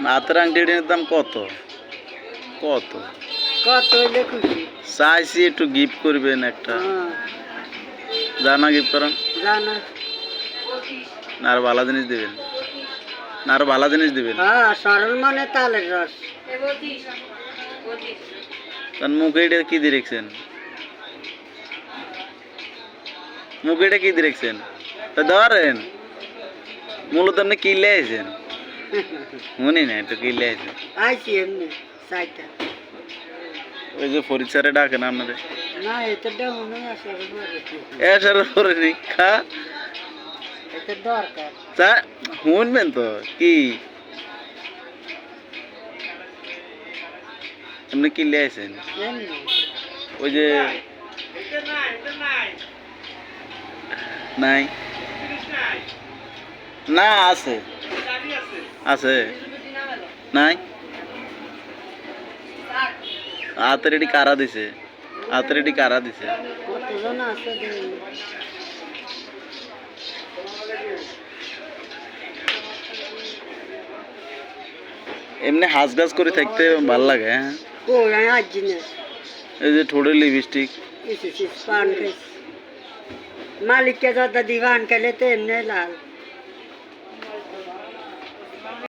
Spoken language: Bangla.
হাতের আংটির দাম কত? কত কত হইলে খুশি? চাইছি একটু গিফট করবেন একটা। জানা গিফট করেন জানা না, আরো ভালো জিনিস দিবেন, না আরো ভালো জিনিস দিবেন। হ্যাঁ, সরল মানে তালের রস। তার মুখে এটা কি দিয়ে রেখেছেন? মুখে এটা কি দিয়ে রেখেছেন? তা ধরেন মূলত আপনি কি লেগেছেন? শুনি না, একটু কি লেগেছেন? আইছি এমনি চাইটা। ওই যে ফরিদ স্যারে ডাকেন আপনারে। না, এটা মনে আছে এসার করে নিখা এটা দরকার। তা শুনবেন তো কি আপনি কি লেগেছেন? এমনি ওই যে নাই না, আছে আছে নাই। হাতের এটি কারা দিছে? হাতের এটি কারা দিছে? কতজন আছে দেখি। এমনি হাঁস গাছ করে থাকতে ভাল লাগে। হ্যাঁ, কই আমি আছি না। এই যে ঠোঁটের লিপস্টিক। পান খাইছি মালিককে যত দিবান খেলে তো এমনি লাল।